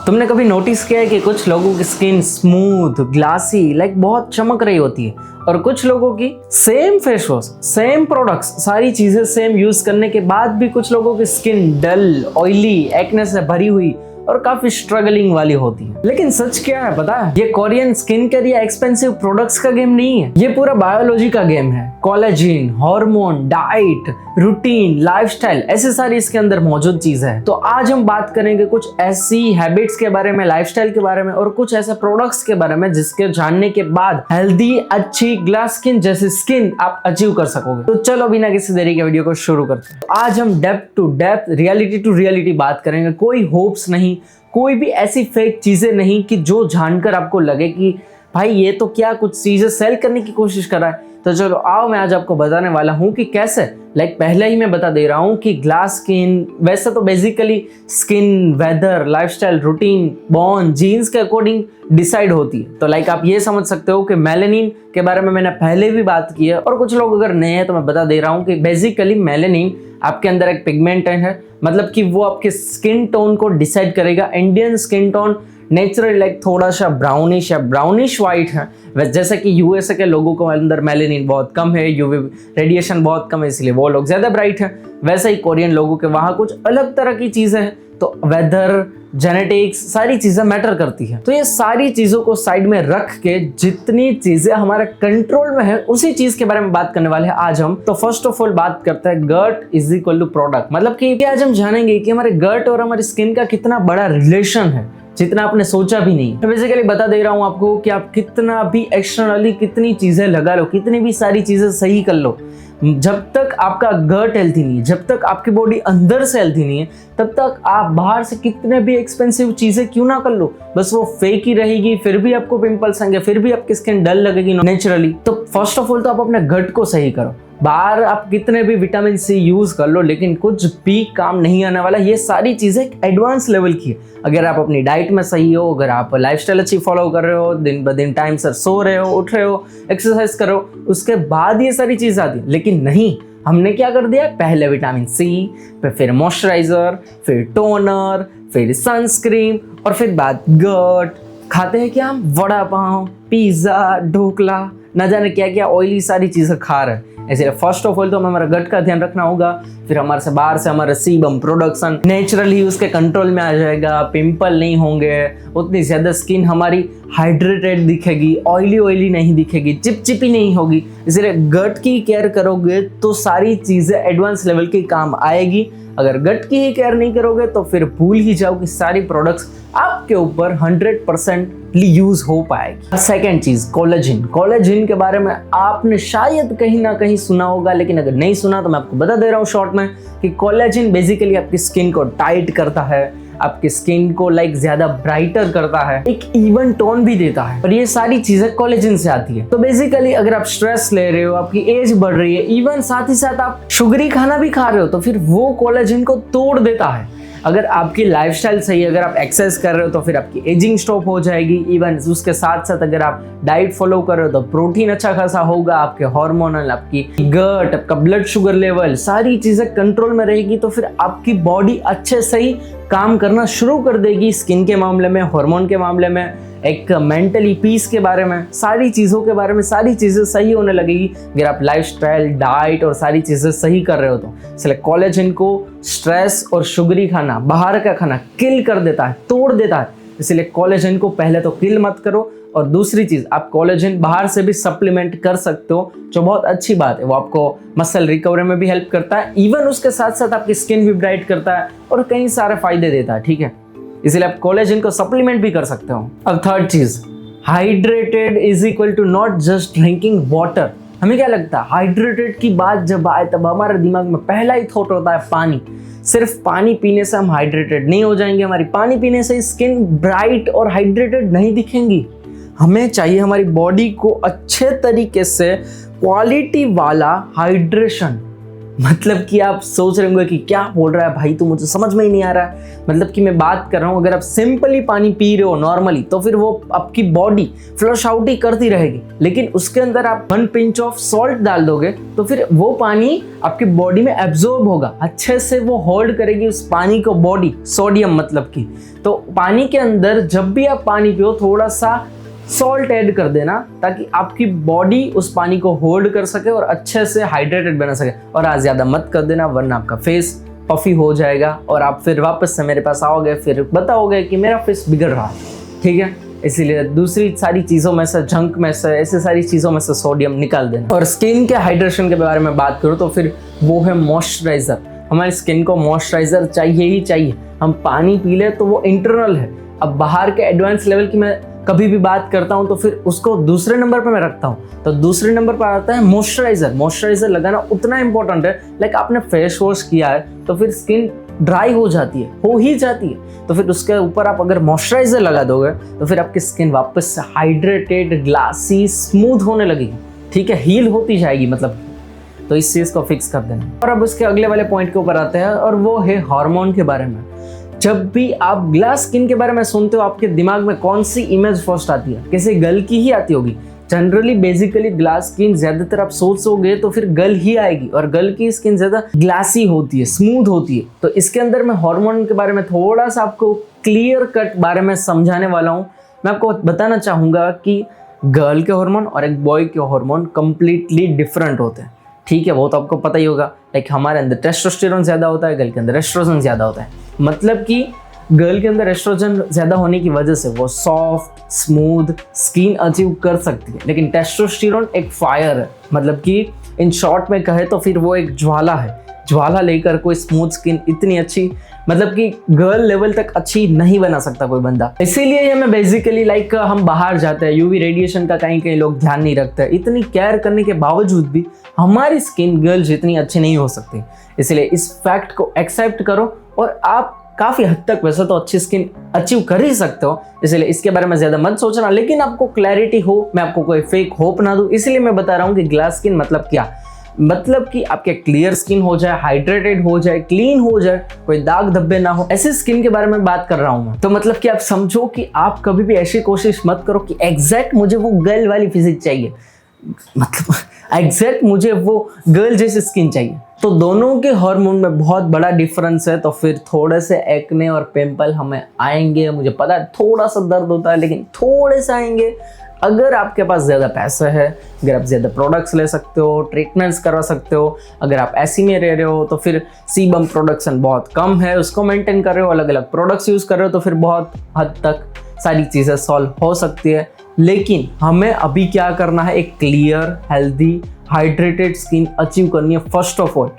तुमने कभी नोटिस किया है कि कुछ लोगों की स्किन स्मूथ ग्लासी बहुत चमक रही होती है, और कुछ लोगों की same face wash same products सारी चीजें सेम यूज करने के बाद भी कुछ लोगों की स्किन डल ऑयली एक्ने से भरी हुई और काफी स्ट्रगलिंग वाली होती है। लेकिन सच क्या है पता है, ये कोरियन स्किन केयर या एक्सपेंसिव प्रोडक्ट्स का गेम नहीं है, ये पूरा बायोलॉजी का गेम है। Collagen, hormone, diet, routine, lifestyle, ऐसे सारी इसके अंदर मौजूद चीजें हैं। तो आज हम बात करेंगे कुछ ऐसी हैबिट्स के बारे में, लाइफस्टाइल के बारे में और कुछ ऐसे प्रोडक्ट्स के बारे में जिसके जानने के बाद हेल्दी अच्छी ग्लास स्किन जैसी स्किन आप अचीव कर सकोगे। तो चलो बिना किसी देरी के वीडियो को शुरू करते हैं। आज हम depth to depth, reality to reality बात करेंगे। कोई होप्स नहीं, कोई भी ऐसी फेक चीजें नहीं कि जो जानकर आपको लगे कि भाई ये तो क्या कुछ चीजें सेल करने की कोशिश कर रहा है। तो चलो आओ मैं आज आपको बताने वाला हूँ कि कैसे, पहले ही मैं बता दे रहा हूँ कि ग्लास स्किन वैसे तो basically skin weather, lifestyle, routine, bone, genes के अकॉर्डिंग डिसाइड होती है। तो आप ये समझ सकते हो कि मेलेनिन के बारे में मैंने पहले भी बात की है, और कुछ लोग अगर नए हैं तो मैं बता दे रहा हूँ कि बेसिकली मेलेनिन आपके अंदर एक पिगमेंट है, मतलब कि वो आपके स्किन टोन को डिसाइड करेगा। इंडियन स्किन टोन नेचुरल थोड़ा सा ब्राउनिश या ब्राउनिश वाइट है, जैसे कि यूएसए के लोगों को अंदर मेलेनिन बहुत कम है, यूवी रेडिएशन बहुत कम है, इसलिए वो लोग ज्यादा ब्राइट है। वैसे ही कोरियन लोगों के वहाँ कुछ अलग तरह की चीजें हैं, तो वेदर, जेनेटिक्स, सारी चीजें मैटर करती है। तो ये सारी चीजों को साइड में रख के जितनी चीजें हमारे कंट्रोल में है उसी चीज के बारे में बात करने वाले हैं आज हम। तो फर्स्ट ऑफ ऑल बात करते हैं गट इज इक्वल टू प्रोडक्ट, मतलब कि आज हम जानेंगे कि हमारे गट और हमारी स्किन का कितना बड़ा रिलेशन है, जितना आपने सोचा भी नहीं। मैं बेसिकली बता दे रहा हूं आपको कि आप कितना भी एक्सटर्नली कितनी चीजें लगा लो, कितनी भी सारी चीजें सही कर लो, जब तक आपका गट हेल्थी नहीं है, जब तक आपकी बॉडी अंदर से हेल्थी नहीं है, तब तक आप बाहर से कितने भी एक्सपेंसिव चीजें क्यों ना कर लो, बस वो फेक ही रहेगी। फिर भी आपको पिंपल्स आएंगे, फिर भी आपकी स्किन डल लगेगी नेचुरली। तो फर्स्ट ऑफ ऑल तो आप अपने गट को सही करो। बाहर आप कितने भी विटामिन सी यूज कर लो, लेकिन कुछ भी काम नहीं आने वाला। ये सारी चीजें एडवांस लेवल की है। अगर आप अपनी डाइट में सही हो, अगर आप लाइफस्टाइल अच्छी फॉलो कर रहे हो, दिन ब दिन टाइम से सो रहे हो, उठ रहे हो, एक्सरसाइज कर रहे हो, उसके बाद ये सारी चीजें आती है। लेकिन नहीं, हमने क्या कर दिया, पहले विटामिन सी, फिर मॉइस्चराइजर, फिर टोनर, फिर सनस्क्रीन, और फिर बात गट। खाते हैं क्या हम, वड़ा पाव, पिज्जा, ढोकला, न जाने क्या क्या ऑयली सारी चीजें खा रहे हैं। ऐसे फर्स्ट ऑफ ऑल तो हमें हमारा गट का ध्यान रखना होगा। फिर हमारे से बाहर से हमारा सीबम प्रोडक्शन नेचुरली उसके कंट्रोल में आ जाएगा, पिंपल नहीं होंगे, उतनी ज्यादा स्किन हमारी हाइड्रेटेड दिखेगी, ऑयली नहीं दिखेगी, चिपचिपी नहीं होगी। इसलिए गट की केयर करोगे तो सारी चीजें एडवांस लेवल की काम आएगी। अगर गट की ही केयर नहीं करोगे तो फिर भूल ही जाओ कि सारी प्रोडक्ट्स आपके ऊपर 100% यूज हो पाएगी। सेकेंड चीज कोलेजन। कोलेजन के बारे में आपने शायद कहीं ना कहीं सुना होगा, लेकिन अगर नहीं सुना तो मैं आपको बता दे रहा हूँ शॉर्ट में कि कोलेजन बेसिकली आपकी स्किन को टाइट करता है, आपकी स्किन को ज्यादा ब्राइटर करता है, एक इवन टोन भी देता है, और ये सारी चीजें कोलेजन से आती है। तो बेसिकली अगर आप स्ट्रेस ले रहे हो, आपकी एज बढ़ रही है, इवन साथ ही साथ आप शुगरी खाना भी खा रहे हो, तो फिर वो कोलेजन को तोड़ देता है। अगर आपकी लाइफस्टाइल सही है, अगर आप एक्सरसाइज कर रहे हो तो फिर आपकी एजिंग स्टॉप हो जाएगी। इवन उसके साथ साथ अगर आप डाइट फॉलो कर रहे हो तो प्रोटीन अच्छा खासा होगा, आपके हार्मोनल, आपकी गट, आपका ब्लड शुगर लेवल, सारी चीजें कंट्रोल में रहेगी। तो फिर आपकी बॉडी अच्छे सही काम करना शुरू कर देगी, स्किन के मामले में, हार्मोन के मामले में, एक मेंटली पीस के बारे में, सारी चीज़ों के बारे में सारी चीज़ें सही होने लगेगी अगर आप लाइफस्टाइल, डाइट और सारी चीज़ें सही कर रहे हो तो। इसलिए कोलेजन को स्ट्रेस और शुगरी खाना, बाहर का खाना किल कर देता है, तोड़ देता है। इसलिए कोलेजन को पहले तो किल मत करो, और दूसरी चीज़ आप कोलेजन बाहर से भी सप्लीमेंट कर सकते हो, जो बहुत अच्छी बात है। वो आपको मसल रिकवरी में भी हेल्प करता है, इवन उसके साथ साथ आपकी स्किन भी ब्राइट करता है और कई सारे फायदे देता है, ठीक है। इसलिए आप कोलेजन को सप्लीमेंट भी कर सकते हो। अब थर्ड चीज, hydrated is equal to not just drinking water. हमें क्या लगता है, हाइड्रेटेड की बात जब आए तब हमारे दिमाग में पहला ही थॉट होता है पानी। सिर्फ पानी पीने से हम हाइड्रेटेड नहीं हो जाएंगे, हमारी पानी पीने से स्किन ब्राइट और हाइड्रेटेड नहीं दिखेंगी। हमें चाहिए हमारी बॉडी को अच्छे तरीके से क्वालिटी वाला हाइड्रेशन, मतलब कि आप सोच रहे होंगे कि क्या बोल रहा है भाई, तो मुझे समझ में ही नहीं आ रहा है। मतलब कि मैं बात कर रहा हूँ, अगर आप सिंपली पानी पी रहे हो नॉर्मली, तो फिर वो आपकी बॉडी फ्लश आउट ही करती रहेगी। लेकिन उसके अंदर आप 1 पिंच ऑफ सॉल्ट डाल दोगे तो फिर वो पानी आपकी बॉडी में एब्जॉर्ब होगा, अच्छे से वो होल्ड करेगी उस पानी को बॉडी, सोडियम मतलब कि। तो पानी के अंदर जब भी आप पानी पियो थोड़ा सा सॉल्ट ऐड कर देना, ताकि आपकी बॉडी उस पानी को होल्ड कर सके और अच्छे से हाइड्रेटेड बना सके। और आज ज़्यादा मत कर देना, वरना आपका फेस पफी हो जाएगा और आप फिर वापस से मेरे पास आओगे, फिर बताओगे कि मेरा फेस बिगड़ रहा है, ठीक है। इसीलिए दूसरी सारी चीज़ों में से, जंक में से, ऐसी सारी चीज़ों में से सोडियम निकाल देना। और स्किन के हाइड्रेशन के बारे में बात करूँ तो फिर वो है मॉइस्चराइज़र। हमारी स्किन को मॉइस्चराइज़र चाहिए ही चाहिए। हम पानी पी ले तो वो इंटरनल है। अब बाहर के एडवांस लेवल की मैं कभी भी बात करता हूं तो फिर उसको दूसरे नंबर पे मैं रखता हूं। तो दूसरे नंबर पर आता है मॉइस्चराइजर। मॉइस्चराइजर लगाना उतना इंपॉर्टेंट है। लाइक आपने फेस वॉश किया है तो फिर स्किन ड्राई हो जाती है, हो ही जाती है, तो फिर उसके ऊपर आप अगर मॉइस्चराइजर लगा दोगे तो फिर आपकी स्किन वापस से हाइड्रेटेड, ग्लासी, स्मूथ होने लगेगी, ठीक है, हील होती जाएगी मतलब। तो इस चीज़ को फिक्स कर देना। और अब उसके अगले वाले पॉइंट के ऊपर आते हैं और वो है हार्मोन के बारे में। जब भी आप ग्लास स्किन के बारे में सुनते हो, आपके दिमाग में कौन सी इमेज फर्स्ट आती है? किसी गर्ल की ही आती होगी। जनरली बेसिकली ग्लास स्किन ज्यादातर आप सोचोगे तो फिर गर्ल ही आएगी, और गर्ल की स्किन ज्यादा ग्लासी होती है, स्मूथ होती है। तो इसके अंदर मैं हार्मोन के बारे में थोड़ा सा आपको क्लियर कट बारे में समझाने वाला हूँ। मैं आपको बताना चाहूँगा कि गर्ल के हार्मोन और एक बॉय के हार्मोन कंप्लीटली डिफरेंट होते हैं, ठीक है। वो तो आपको पता ही होगा। लाइक हमारे अंदर टेस्टोस्टेरोन ज़्यादा होता है, गर्ल के अंदर एस्ट्रोजन ज़्यादा होता है। मतलब कि गर्ल के अंदर एस्ट्रोजन ज़्यादा होने की वजह से वो सॉफ्ट, स्मूथ स्किन अचीव कर सकती है। लेकिन टेस्टोस्टेरोन एक फायर है, मतलब कि इन शॉर्ट में कहे तो फिर वो एक ज्वाला है। ज्वाला लेकर कोई स्मूथ स्किन इतनी अच्छी, मतलब कि गर्ल लेवल तक अच्छी नहीं बना सकता कोई बंदा। इसीलिए हमें बेसिकली लाइक हम बाहर जाते हैं, यूवी रेडिएशन का कहीं कहीं लोग ध्यान नहीं रखते। इतनी केयर करने के बावजूद भी हमारी स्किन गर्ल जितनी अच्छी नहीं हो सकती। इसलिए इस फैक्ट को एक्सेप्ट करो और आप काफ़ी हद तक वैसे तो अच्छी स्किन अचीव कर ही सकते हो। इसलिए इसके बारे में ज़्यादा मत सोचना, लेकिन आपको क्लैरिटी हो, मैं आपको कोई फेक होप ना दूँ, इसलिए मैं बता रहा हूँ कि ग्लास स्किन मतलब क्या। मतलब कि आपके क्लियर स्किन हो जाए, हाइड्रेटेड हो जाए, क्लीन हो जाए, कोई दाग धब्बे ना हो, ऐसे स्किन के बारे में बात कर रहा हूं मैं। तो मतलब कि आप समझो कि आप कभी भी ऐसी कोशिश मत करो कि एग्जैक्ट मुझे वो गर्ल वाली फिजिक चाहिए, मतलब एग्जैक्ट मुझे वो गर्ल जैसी स्किन चाहिए। तो दोनों के हार्मोन में बहुत बड़ा डिफरेंस है। तो फिर थोड़े से एक्ने और पिंपल हमें आएंगे, मुझे पता है थोड़ा सा दर्द होता है, लेकिन थोड़े से आएंगे। अगर आपके पास ज़्यादा पैसा है, अगर आप ज़्यादा प्रोडक्ट्स ले सकते हो, ट्रीटमेंट्स करवा सकते हो, अगर आप ऐसी में रह रहे हो तो फिर सीबम प्रोडक्शन बहुत कम है, उसको मेंटेन कर रहे हो, अलग अलग प्रोडक्ट्स यूज़ कर रहे हो, तो फिर बहुत हद तक सारी चीज़ें सॉल्व हो सकती है। लेकिन हमें अभी क्या करना है, एक clear, healthy, hydrated skin achieve करनी है फर्स्ट ऑफ ऑल।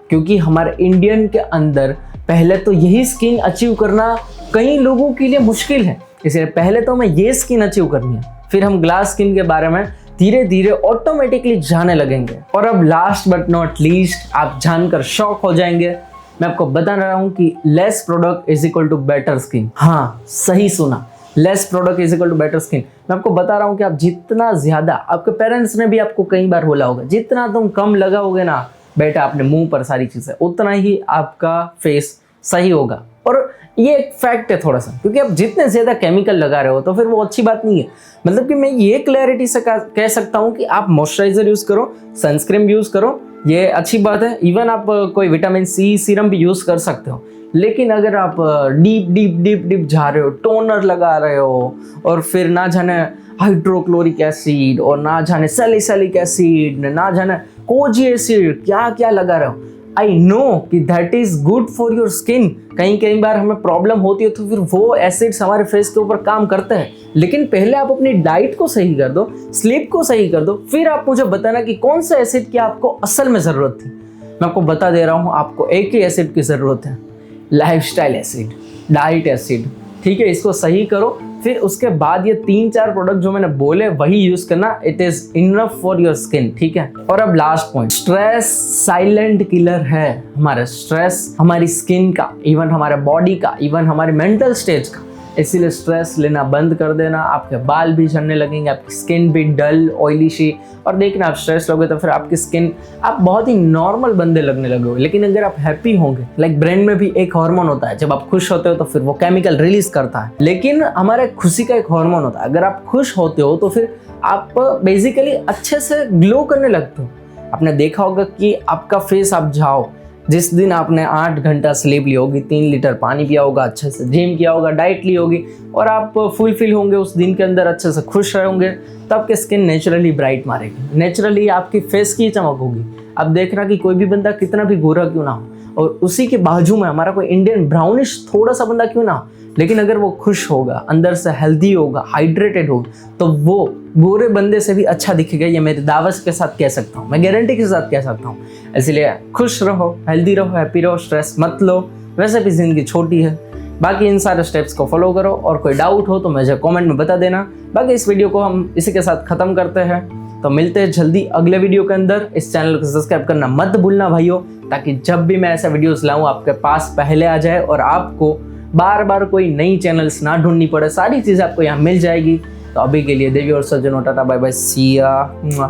क्योंकि हमारे इंडियन के अंदर पहले तो यही स्किन अचीव करना कई लोगों के लिए मुश्किल है। इसलिए पहले तो हमें ये स्किन अचीव करनी है, फिर हम ग्लास स्किन के बारे में धीरे धीरे ऑटोमेटिकली जाने लगेंगे। और अब लास्ट बट नॉट लीस्ट, आप जानकर शॉक हो जाएंगे, मैं आपको बता रहा हूँ कि less product is equal to better skin. हाँ, सही सुना, less product is equal to better skin. मैं आपको बता रहा हूँ कि आप जितना ज़्यादा, आपके पेरेंट्स ने भी आपको कई बार बोला होगा, जितना तुम कम लगाओगे ना बेटा अपने मुंह पर सारी चीज़ें, उतना ही आपका फेस सही होगा। और ये एक फैक्ट है थोड़ा सा, क्योंकि आप जितने ज़्यादा केमिकल लगा रहे हो तो फिर वो अच्छी बात नहीं है। मतलब कि मैं ये क्लैरिटी से कह सकता हूँ कि आप मॉइस्चराइजर यूज़ करो, सनस्क्रीन यूज़ करो, ये अच्छी बात है। इवन आप कोई विटामिन सी सीरम भी यूज़ कर सकते हो। लेकिन अगर आप डीप डीप डीप डीप जा रहे हो, टोनर लगा रहे हो, और फिर ना जाने हाइड्रोक्लोरिक एसिड, और ना जाने सैलिसिलिक एसिड, ना जाने कोजी एसिड, क्या क्या लगा रहे हो, आई नो कि that is good for your skin. कई बार हमें प्रॉब्लम होती है तो फिर वो एसिड्स हमारे फेस के ऊपर काम करते हैं। लेकिन पहले आप अपनी डाइट को सही कर दो, स्लीप को सही कर दो, फिर आप मुझे बताना कि कौन सा एसिड की आपको असल में ज़रूरत थी। मैं आपको बता दे रहा हूँ, आपको एक ही एसिड की ज़रूरत है, लाइफस्टाइल एसिड, डाइट एसिड, ठीक है। इसको सही करो, फिर उसके बाद ये 3-4 प्रोडक्ट जो मैंने बोले वही यूज करना। It is enough for your skin, ठीक है। और अब last point, stress silent killer है। हमारा स्ट्रेस हमारी स्किन का, इवन हमारे बॉडी का, इवन हमारे मेंटल स्टेज का इसीलिए स्ट्रेस लेना बंद कर देना, आपके बाल भी झड़ने लगेंगे, आपकी स्किन भी डल ऑयली सी, और देखना आप स्ट्रेस लोगे तो फिर आपकी स्किन आप बहुत ही नॉर्मल बंदे लगने लगोगे। लेकिन अगर आप हैप्पी होंगे, लाइक ब्रेन में भी एक हार्मोन होता है, जब आप खुश होते हो तो फिर वो केमिकल रिलीज करता है, लेकिन हमारे खुशी का एक हार्मोन होता है। अगर आप खुश होते हो तो फिर आप बेसिकली अच्छे से ग्लो करने लगते हो। आपने देखा होगा कि आपका फेस आप जाओ, जिस दिन आपने 8 घंटा स्लीप ली होगी, 3 लीटर पानी पिया होगा, अच्छे से जिम किया होगा, डाइट ली होगी, और आप फुलफिल होंगे उस दिन के अंदर, अच्छे से खुश रहेंगे, तो आपकी स्किन नेचुरली ब्राइट मारेगी, नेचुरली आपकी फेस की चमक होगी। अब देखना कि कोई भी बंदा कितना भी गोरा क्यों ना हो, और उसी के बाजू में हमारा कोई इंडियन ब्राउनिश थोड़ा सा बंदा क्यों ना हो, लेकिन अगर वो खुश होगा, अंदर से हेल्दी होगा, हाइड्रेटेड होगा, तो वो गोरे बंदे से भी अच्छा दिखेगा। ये मेरे दावत के साथ कह सकता हूँ, मैं गारंटी के साथ कह सकता हूँ। इसलिए खुश रहो, हेल्दी रहो, हैप्पी रहो, स्ट्रेस मत लो। वैसे भी जिंदगी छोटी है। बाकी इन सारे स्टेप्स को फॉलो करो, और कोई डाउट हो तो मुझे कमेंट में बता देना। बाकी इस वीडियो को हम इसी के साथ ख़त्म करते हैं, तो मिलते हैं जल्दी अगले वीडियो के अंदर। इस चैनल को सब्सक्राइब करना मत भूलना भाइयों, ताकि जब भी मैं ऐसा वीडियोस लाऊं आपके पास पहले आ जाए, और आपको बार बार कोई नई चैनल्स ना ढूंढनी पड़े, सारी चीज़ें आपको यहाँ मिल जाएगी। तो अभी के लिए देवी और सज्जनों, टाटा बाय बाय, सी या।